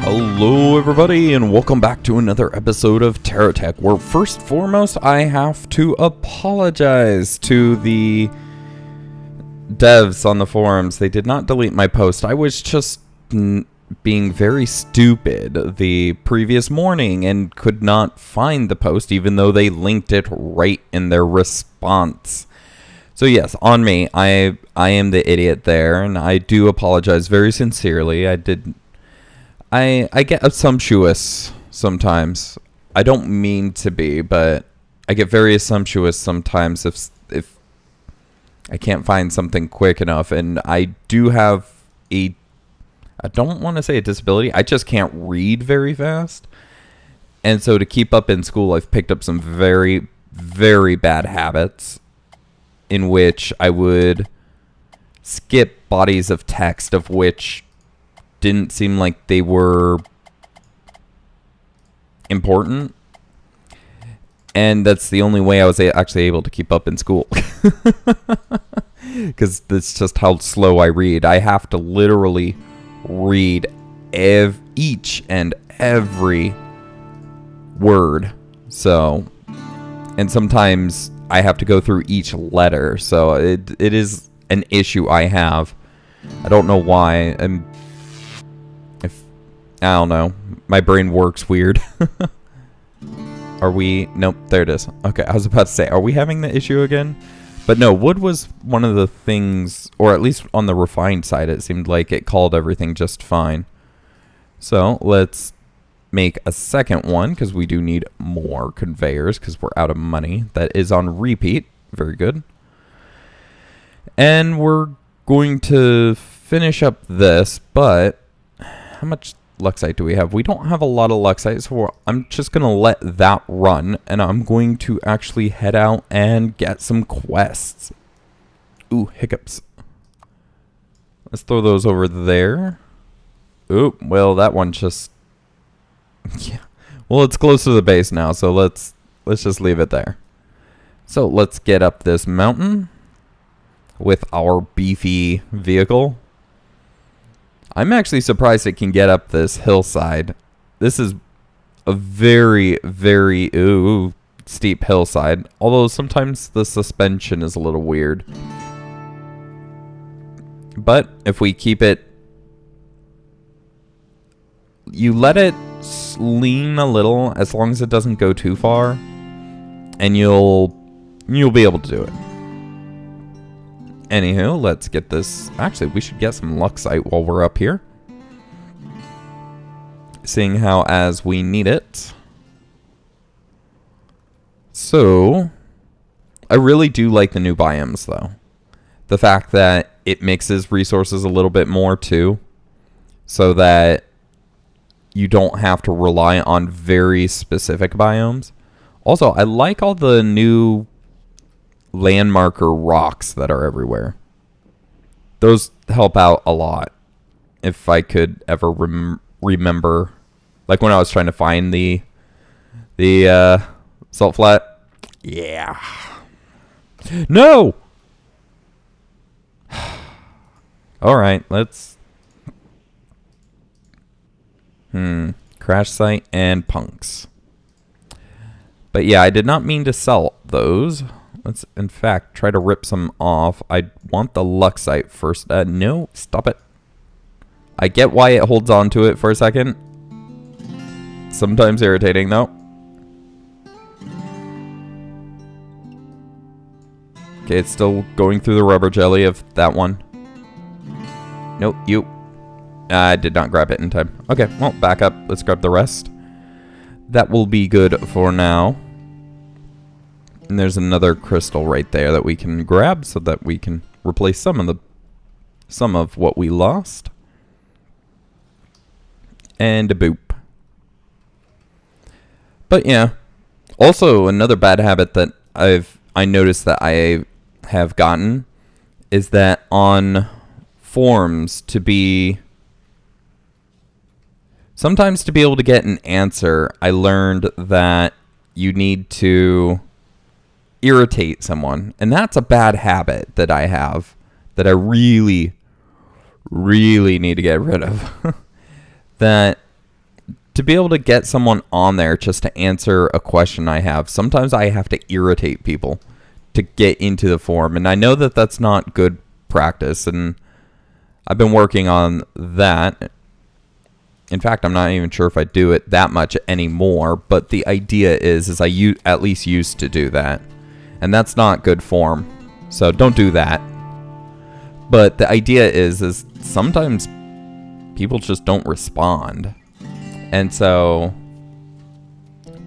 Hello everybody and welcome back to another episode of TerraTech, where first and foremost I have to apologize to the devs on the forums. They did not delete my post. I was just being very stupid the previous morning and could not find the post even though they linked it right in their response. So yes, on me, I am the idiot there, and I do apologize very sincerely. I get assumptuous sometimes. I don't mean to be, but I get very assumptuous sometimes if I can't find something quick enough. And I do have I don't want to say a disability, I just can't read very fast. And so to keep up in school, I've picked up some very, very bad habits in which I would skip bodies of text of which didn't seem like they were important, and that's the only way I was actually able to keep up in school, because that's just how slow I read. I have to literally read each and every word, so, and sometimes I have to go through each letter, so it is an issue I have. I don't know why. I don't know. My brain works weird. Are we? Nope, there it is. Okay, I was about to say, are we having the issue again? But no, wood was one of the things, or at least on the refined side, it seemed like it called everything just fine. So let's make a second one, because we do need more conveyors, because we're out of money. That is on repeat. Very good. And we're going to finish up this, but how much Luxite do we have? We don't have a lot of Luxite, so I'm just going to let that run, and I'm going to actually head out and get some quests. Ooh, hiccups. Let's throw those over there. Ooh, well, that one just... yeah. Well, it's close to the base now, so let's just leave it there. So let's get up this mountain with our beefy vehicle. I'm actually surprised it can get up this hillside. This is a very, very steep hillside, although sometimes the suspension is a little weird. But if we keep it, you let it lean a little, as long as it doesn't go too far, and you'll be able to do it. Anywho, let's get this. Actually, we should get some Luxite while we're up here, seeing how as we need it. So, I really do like the new biomes, though. The fact that it mixes resources a little bit more, too, so that you don't have to rely on very specific biomes. Also, I like all the new landmarker rocks that are everywhere. Those help out a lot. If I could ever remember, like when I was trying to find the salt flat. Yeah. No. All right, let's. Crash site and punks. But yeah, I did not mean to sell those. Let's, in fact, try to rip some off. I want the Luxite first. No, stop it. I get why it holds on to it for a second. Sometimes irritating, though. Okay, it's still going through the rubber jelly of that one. Nope, you. I did not grab it in time. Okay, well, back up. Let's grab the rest. That will be good for now. And there's another crystal right there that we can grab so that we can replace some of what we lost. And a boop. But yeah. Also, another bad habit that I noticed that I have gotten is that on forums sometimes to be able to get an answer, I learned that you need to irritate someone. And that's a bad habit that I have, that I really, really need to get rid of. That to be able to get someone on there just to answer a question I have, sometimes I have to irritate people to get into the forum. And I know that that's not good practice, and I've been working on that. In fact, I'm not even sure if I do it that much anymore, but the idea is I at least used to do that. And that's not good form. So don't do that. But the idea is sometimes people just don't respond. And so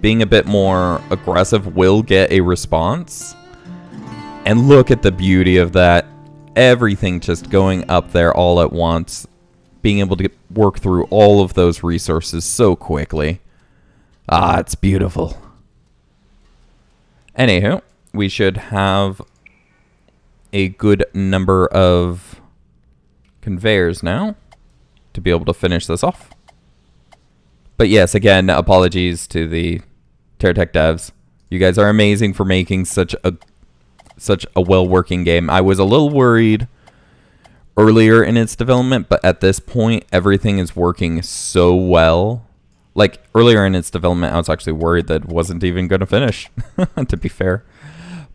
being a bit more aggressive will get a response. And look at the beauty of that. Everything just going up there all at once. Being able to work through all of those resources so quickly. Ah, it's beautiful. Anywho, we should have a good number of conveyors now to be able to finish this off. But yes, again, apologies to the TerraTech devs. You guys are amazing for making such a well-working game. I was a little worried earlier in its development, but at this point, everything is working so well. Like, earlier in its development, I was actually worried that it wasn't even going to finish, to be fair.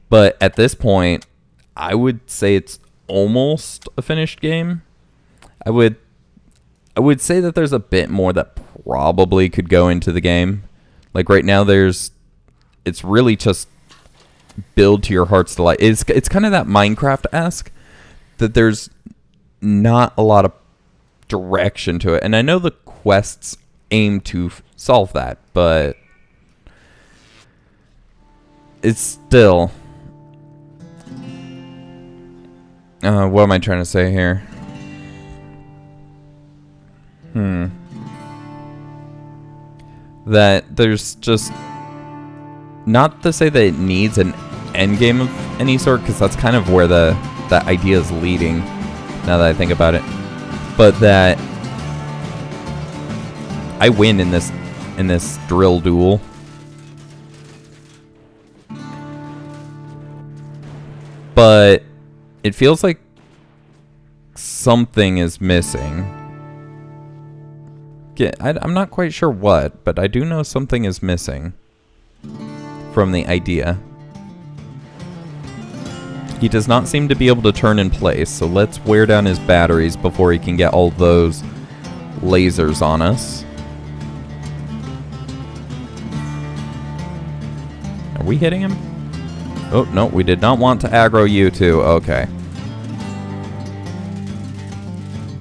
But at this point, I would say it's almost a finished game. I would say that there's a bit more that probably could go into the game. Like right now, it's really just build to your heart's delight. It's kind of that Minecraft-esque, that there's not a lot of direction to it. And I know the quests aim to solve that, but it's still... what am I trying to say here? That there's just... Not to say that it needs an end game of any sort, because that's kind of where that idea is leading, now that I think about it. But that I win in this drill duel. But it feels like something is missing. I'm not quite sure what, but I do know something is missing from the idea. He does not seem to be able to turn in place, so let's wear down his batteries before he can get all those lasers on us. Are we hitting him? Oh, no, we did not want to aggro you two. Okay.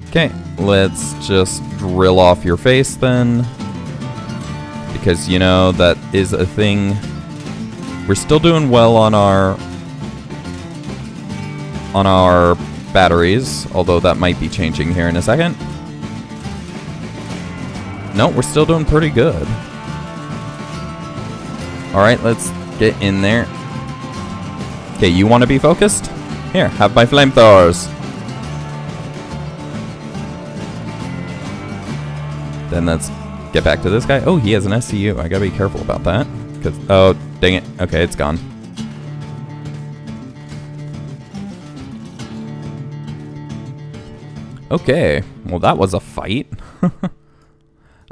Okay, let's just drill off your face then. Because, you know, that is a thing. We're still doing well on our batteries, although that might be changing here in a second. No, we're still doing pretty good. Alright, let's get in there. Okay, you want to be focused? Here, have my flamethrowers. Then let's get back to this guy. Oh, he has an SCU. I gotta be careful about that. Oh, dang it. Okay, it's gone. Okay, well that was a fight.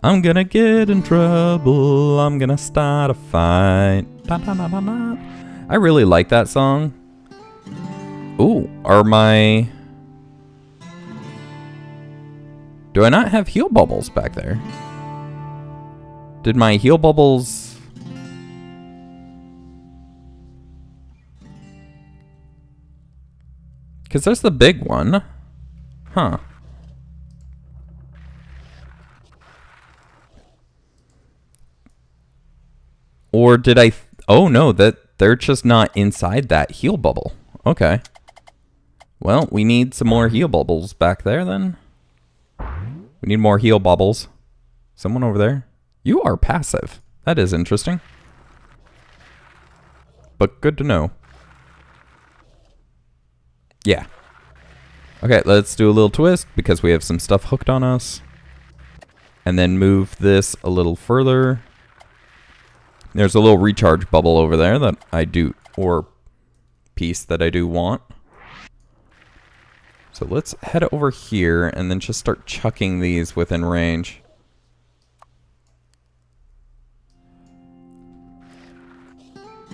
I'm gonna get in trouble. I'm gonna start a fight. Da, da, da, da, da. I really like that song. Ooh, do I not have heal bubbles back there? Did my heal bubbles... Because there's the big one. Huh. Or did I... Oh no, they're just not inside that heal bubble. Okay. Well, we need some more heal bubbles back there then. We need more heal bubbles. Someone over there. You are passive. That is interesting. But good to know. Yeah. Okay, let's do a little twist because we have some stuff hooked on us. And then move this a little further. There's a little recharge bubble over there that I do, or piece that I do want. So let's head over here and then just start chucking these within range.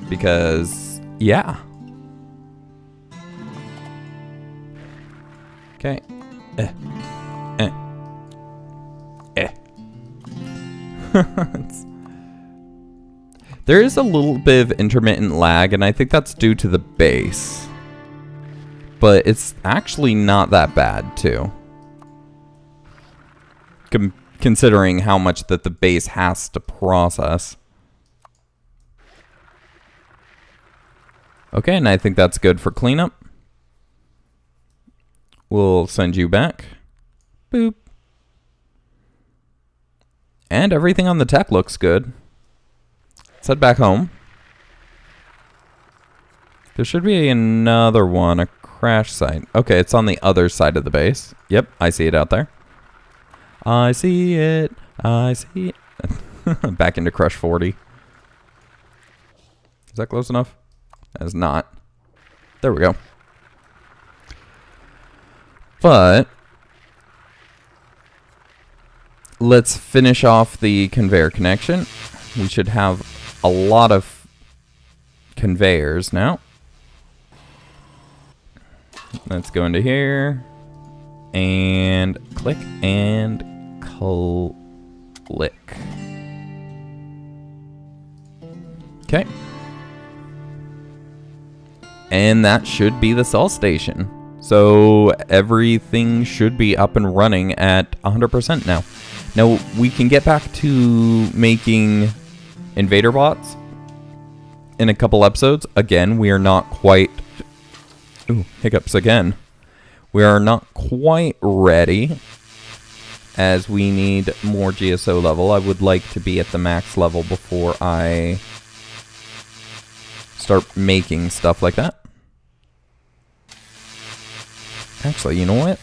Because, yeah. Okay. There is a little bit of intermittent lag, and I think that's due to the base. But it's actually not that bad, too. Considering how much that the base has to process. Okay, and I think that's good for cleanup. We'll send you back. Boop. And everything on the tech looks good. Let's head back home. There should be another one, a crash site. Okay, it's on the other side of the base. Yep, I see it out there. I see it. I see it. Back into Crush 40. Is that close enough? That is not. There we go. But let's finish off the conveyor connection. We should have a lot of conveyors now. Let's go into here and click and click. Okay. And that should be the cell station. So everything should be up and running at 100% now. Now we can get back to making invader bots in a couple episodes. Again, we are not quite... Ooh, hiccups again. We are not quite ready, as we need more GSO level. I would like to be at the max level before I start making stuff like that. Actually, you know what?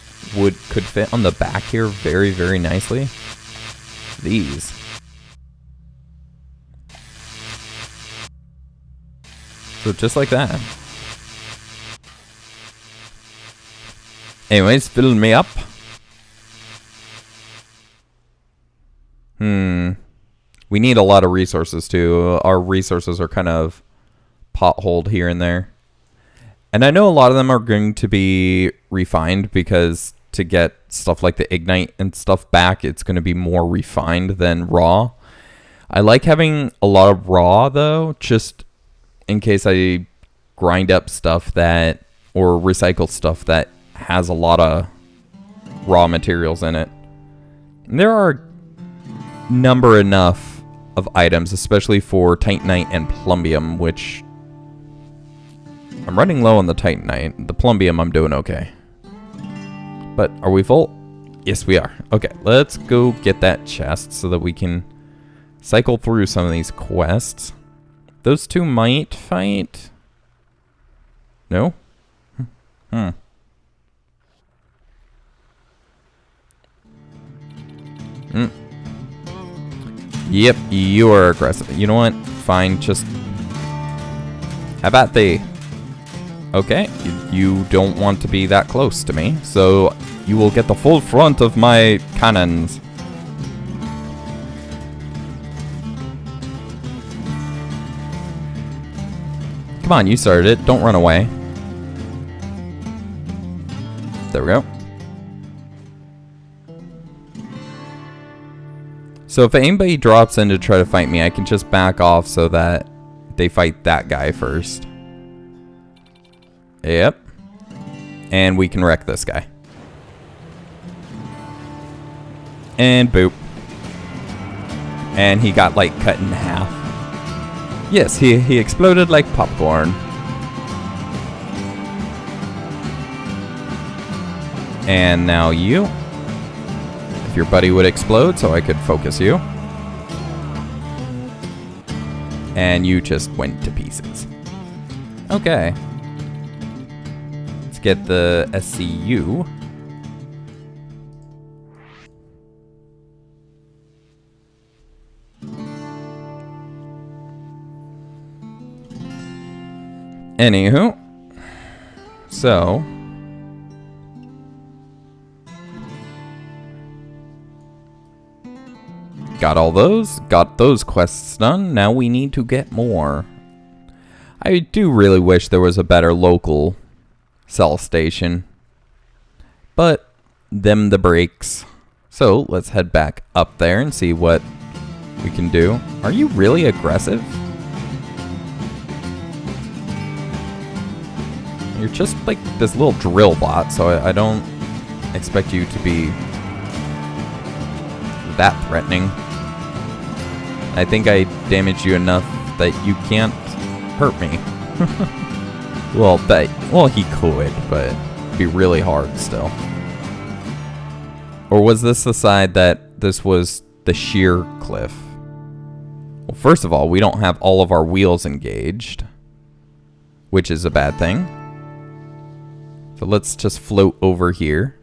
Could fit on the back here very, very nicely. These. So just like that. Anyways, filling me up. We need a lot of resources too. Our resources are kind of potholed here and there. And I know a lot of them are going to be refined, because to get stuff like the Ignite and stuff back, it's going to be more refined than raw. I like having a lot of raw though, just in case I grind up stuff that, or recycle stuff that has a lot of raw materials in it. And there are number enough of items, especially for Titanite and Plumbium, which I'm running low on the Titanite. The Plumbium, I'm doing okay. But are we full? Yes, we are. Okay, let's go get that chest so that we can cycle through some of these quests. Those two might fight. No? Yep, you are aggressive. You know what? Fine, just... How about they... Okay, you don't want to be that close to me, so you will get the full front of my cannons. Come on, you started it. Don't run away. There we go. So if anybody drops in to try to fight me, I can just back off so that they fight that guy first. Yep. And we can wreck this guy. And boop. And he got like cut in half. Yes, he exploded like popcorn. And now you. If your buddy would explode so I could focus you. And you just went to pieces. Okay. Let's get the SCU. Anywho. So. got all those. Got those quests done. Now we need to get more. I do really wish there was a better local cell station. But them the breaks. So let's head back up there and see what we can do. Are you really aggressive? You're just like this little drill bot, so I don't expect you to be that threatening. I think I damaged you enough that you can't hurt me. Well, he could, but it'd be really hard still. Or was this the side that this was the sheer cliff? Well, first of all, we don't have all of our wheels engaged, which is a bad thing. So let's just float over here.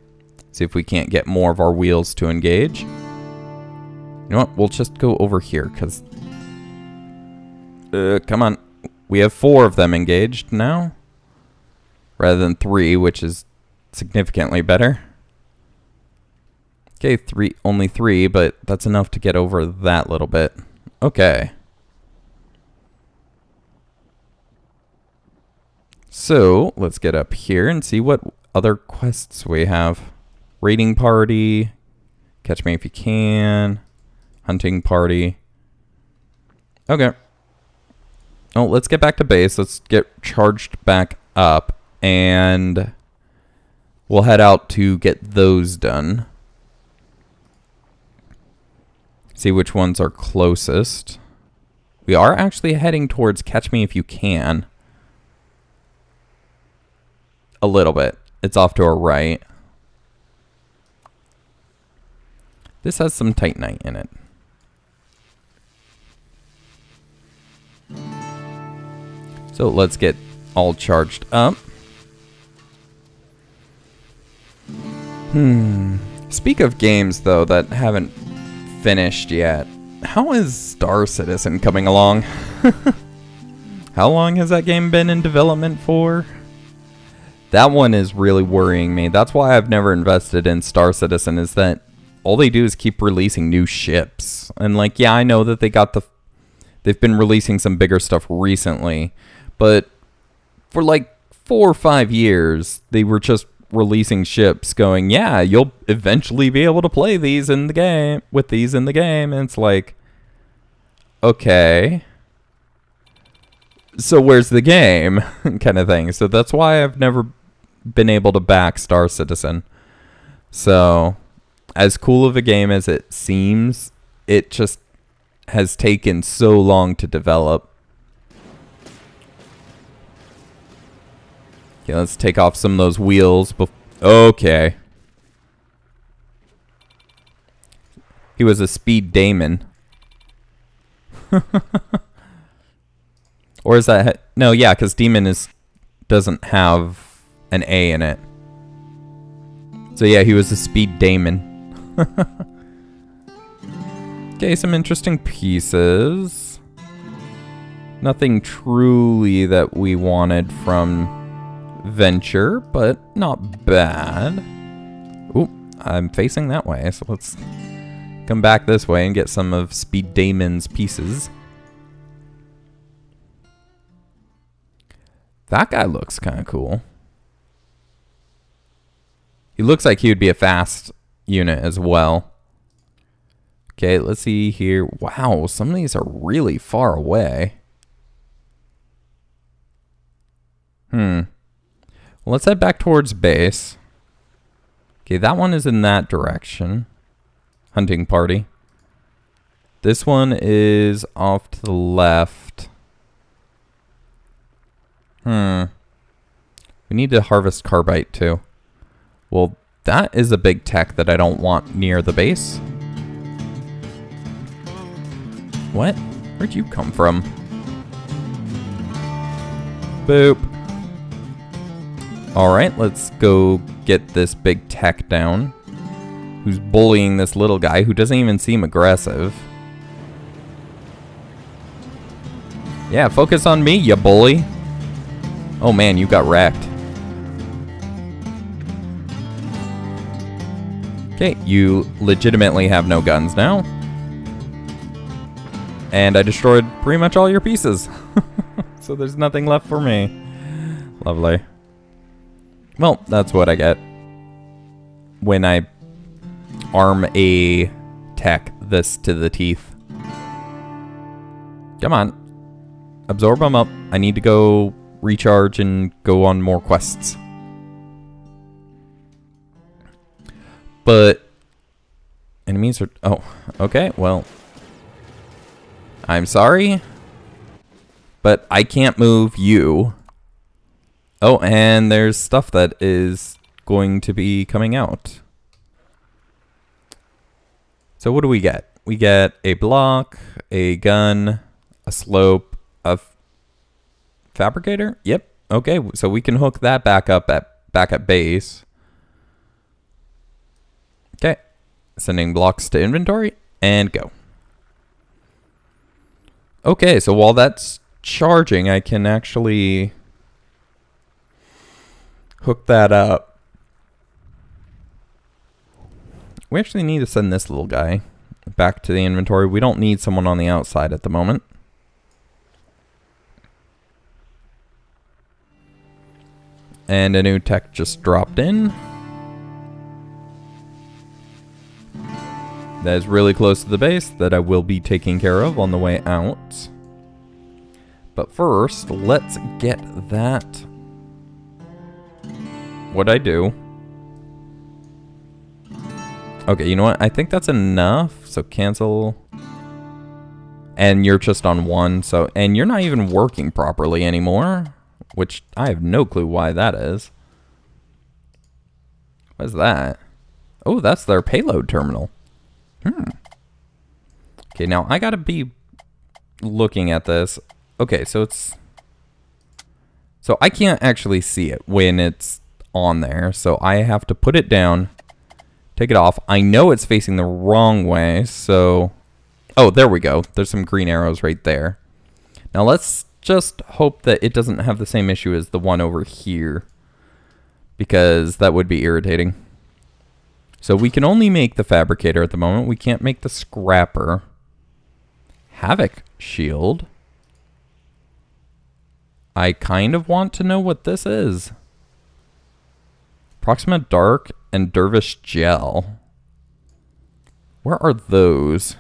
See if we can't get more of our wheels to engage. You know what? We'll just go over here, because... come on. We have 4 of them engaged now. Rather than 3, which is significantly better. Okay, only 3, but that's enough to get over that little bit. Okay. So, let's get up here and see what other quests we have. Raiding party. Catch me if you can. Hunting party. Okay. Oh, let's get back to base. Let's get charged back up. And we'll head out to get those done. See which ones are closest. We are actually heading towards Catch Me If You Can. A little bit. It's off to our right. This has some Titanite in it. So let's get all charged up. Speak of games, though, that haven't finished yet. How is Star Citizen coming along? How long has that game been in development for? That one is really worrying me. That's why I've never invested in Star Citizen, is that all they do is keep releasing new ships. And like, yeah, I know that they've been releasing some bigger stuff recently, but for like 4 or 5 years, they were just releasing ships going, yeah, you'll eventually be able to play these in the game, with these in the game. And it's like, okay, so where's the game? Kind of thing. So that's why I've never been able to back Star Citizen. So as cool of a game as it seems, it just has taken so long to develop. Okay, let's take off some of those wheels. Okay. He was a speed Damon. Or is that... No, yeah, because Demon doesn't have an A in it. So yeah, he was a speed Damon. Okay, some interesting pieces. Nothing truly that we wanted from Venture, but not bad. Ooh, I'm facing that way, so let's come back this way and get some of Speed Damon's pieces. That guy looks kind of cool. He looks like he would be a fast unit as well. Okay, let's see here. Wow, some of these are really far away. Well, let's head back towards base. Okay, that one is in that direction. Hunting party. This one is off to the left. We need to harvest carbide too. Well, that is a big tech that I don't want near the base. What? Where'd you come from? Boop. Alright, let's go get this big tech down. Who's bullying this little guy who doesn't even seem aggressive. Yeah, focus on me, you bully. Oh man, you got wrecked. Okay, you legitimately have no guns now. And I destroyed pretty much all your pieces. So there's nothing left for me. Lovely. Well, that's what I get when I arm a tech this to the teeth. Come on. Absorb them up. I need to go recharge and go on more quests. But enemies are... Oh, okay. Well, I'm sorry, but I can't move you. Oh, and there's stuff that is going to be coming out. So what do we get? We get a block, a gun, a slope, a fabricator. Yep. Okay, so we can hook that back at base. Okay. Sending blocks to inventory and go. Okay, so while that's charging, I can actually hook that up. We actually need to send this little guy back to the inventory. We don't need someone on the outside at the moment. And a new tech just dropped in. That is really close to the base that I will be taking care of on the way out. But first, let's get that. What'd I do? Okay, you know what? I think that's enough. So cancel. And you're just on one. So, and you're not even working properly anymore. Which I have no clue why that is. What's that? Oh, that's their payload terminal. Okay, now I gotta be looking at this. Okay, so it's... So I can't actually see it when it's on there. So I have to put it down, take it off. I know it's facing the wrong way, so... Oh, there we go. There's some green arrows right there. Now let's just hope that it doesn't have the same issue as the one over here, because that would be irritating. So we can only make the fabricator at the moment. We can't make the scrapper. Havoc shield. I kind of want to know what this is. Proxima Dark and Dervish Gel. Where are those?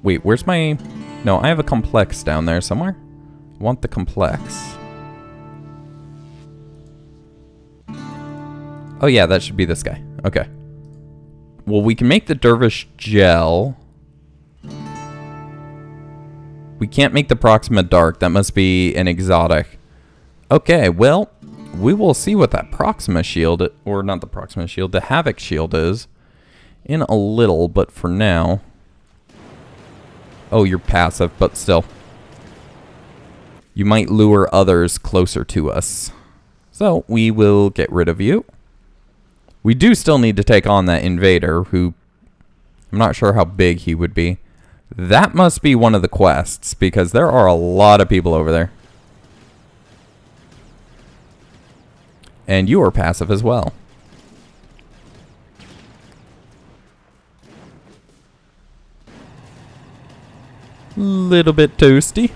Wait, where's my... No, I have a complex down there somewhere. I want the complex. Oh yeah, that should be this guy. Okay. Well, we can make the Dervish Gel. We can't make the Proxima Dark. That must be an exotic. Okay, well, we will see what that Proxima Shield, or not the Proxima Shield, the Havoc Shield is in a little, but for now... Oh, you're passive, but still. You might lure others closer to us. So, we will get rid of you. We do still need to take on that invader, who... I'm not sure how big he would be. That must be one of the quests, because there are a lot of people over there. And you are passive as well. Little bit toasty.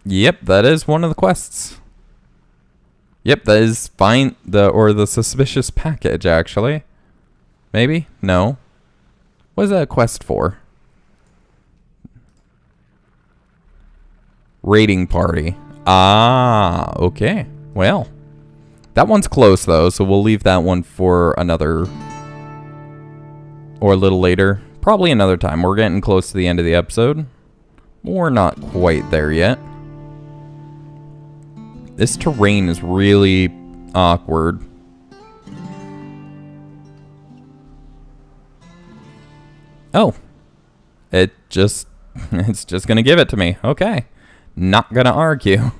Yep, that is one of the quests. Yep, that is fine. The suspicious package, actually. Maybe? No. What is that a quest for? Raiding party. Ah, okay. Well, that one's close, though, so we'll leave that one for another... Or a little later. Probably another time. We're getting close to the end of the episode. We're not quite there yet. This terrain is really awkward. Oh. It's just gonna give it to me. Okay. Not gonna argue.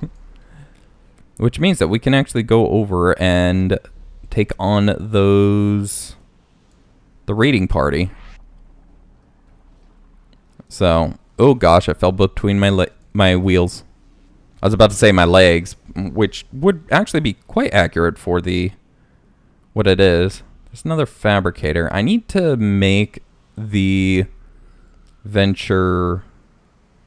Which means that we can actually go over and take on those... The raiding party. So, oh gosh, I fell between my wheels. I was about to say my legs, which would actually be quite accurate for the what it is. There's another fabricator. I need to make the venture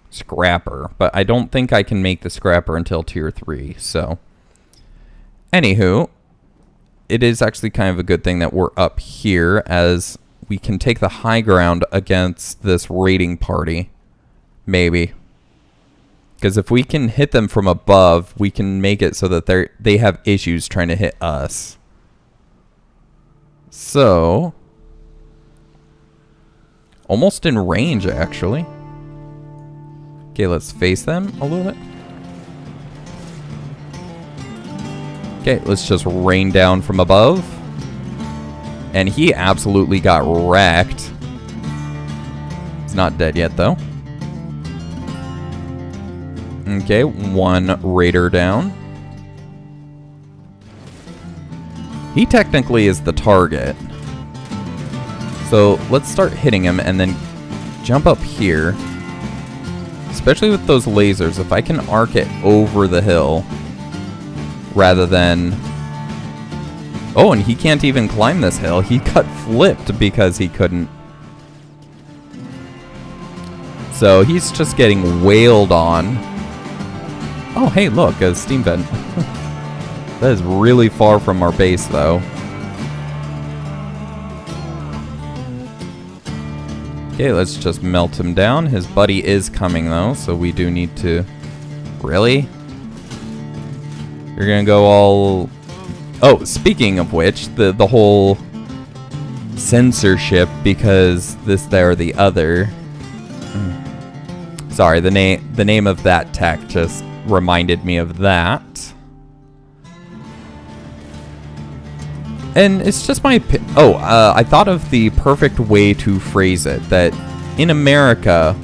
scrapper, but I don't think I can make the scrapper until tier 3. So, anywho, it is actually kind of a good thing that we're up here, as we can take the high ground against this raiding party. Maybe. Because if we can hit them from above, we can make it so that they have issues trying to hit us. So, almost in range, actually. Okay, let's face them a little bit. Okay, let's just rain down from above. And he absolutely got wrecked. He's not dead yet, though. Okay, one raider down. He technically is the target. So let's start hitting him and then jump up here. Especially with those lasers, if I can arc it over the hill rather than... Oh, and he can't even climb this hill. He got flipped because he couldn't. So he's just getting wailed on. Oh, hey, look, a steam vent. That is really far from our base, though. Okay, let's just melt him down. His buddy is coming, though, so we do need to... Really? You're gonna go all... Oh, speaking of which, the whole censorship because this, there, or the other... Sorry, the name of that tech just reminded me of that. And it's just my... I thought of the perfect way to phrase it. That in America,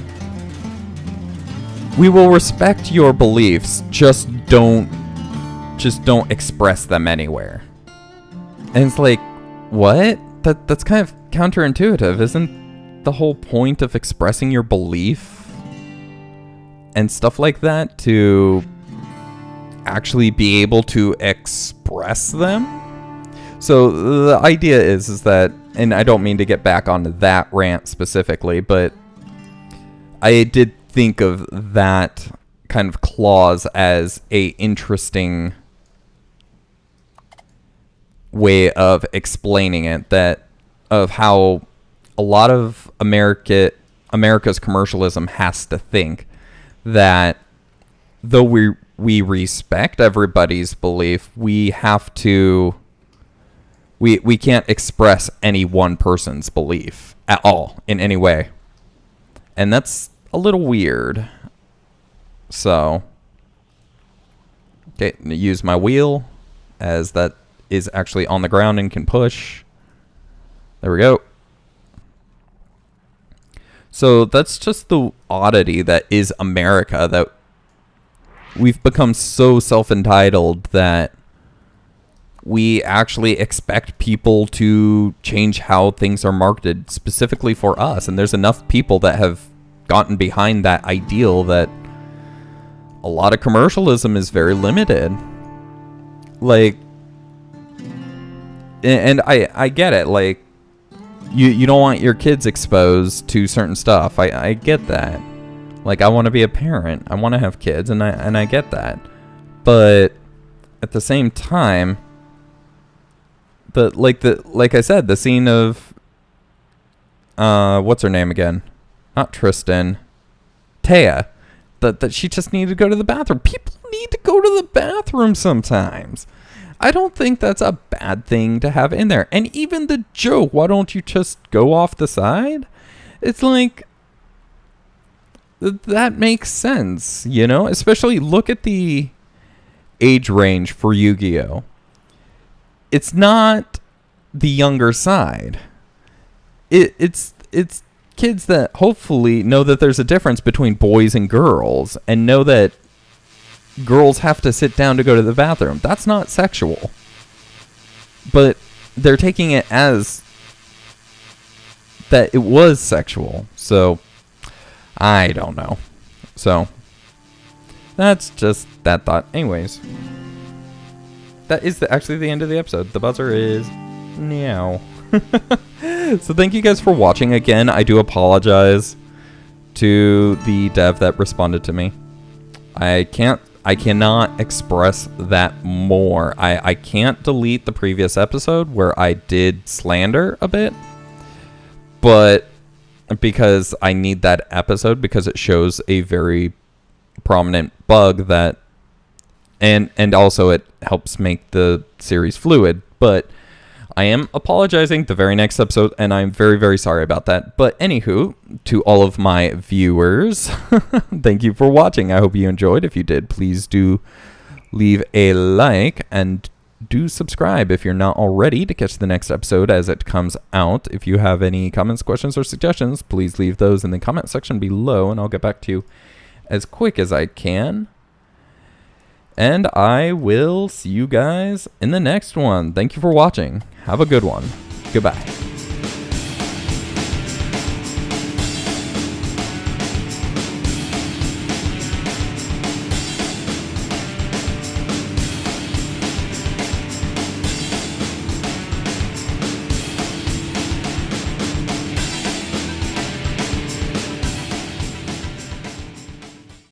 we will respect your beliefs, just don't express them anywhere. And it's like, what? That's kind of counterintuitive. Isn't the whole point of expressing your belief and stuff like that to actually be able to express them? So the idea is that, and I don't mean to get back onto that rant specifically, but I did think of that kind of clause as a interesting way of explaining it, that of how a lot of America's commercialism has to think that though we respect everybody's belief, we have to... We can't express any one person's belief at all in any way. And that's a little weird. So, okay, use my wheel as that is actually on the ground and can push. There we go. So that's just the oddity that is America, that we've become so self-entitled that we actually expect people to change how things are marketed specifically for us. And there's enough people that have gotten behind that ideal that a lot of commercialism is very limited. Like, and I get it. Like, you don't want your kids exposed to certain stuff. I get that. Like, I want to be a parent. I want to have kids, and I get that. But at the same time, like I said, the scene of what's her name again? Not Tristan. Taya. That she just needed to go to the bathroom. People need to go to the bathroom sometimes. I don't think that's a bad thing to have in there. And even the joke, why don't you just go off the side? It's like, that makes sense, you know? Especially look at the age range for Yu-Gi-Oh! It's not the younger side. It's kids that hopefully know that there's a difference between boys and girls, and know that girls have to sit down to go to the bathroom. That's not sexual. But they're taking it as that it was sexual. So, I don't know. So, that's just that thought. Anyways. That is actually the end of the episode. The buzzer is Meow. So thank you guys for watching. Again, I do apologize to the dev that responded to me. I cannot express that more. I can't delete the previous episode where I did slander a bit, but because I need that episode because it shows a very prominent bug that, and also it helps make the series fluid. But I am apologizing the very next episode, and I'm very, very sorry about that. But anywho, to all of my viewers, thank you for watching. I hope you enjoyed. If you did, please do leave a like and do subscribe if you're not already to catch the next episode as it comes out. If you have any comments, questions, or suggestions, please leave those in the comment section below, and I'll get back to you as quick as I can. And I will see you guys in the next one. Thank you for watching. Have a good one. Goodbye.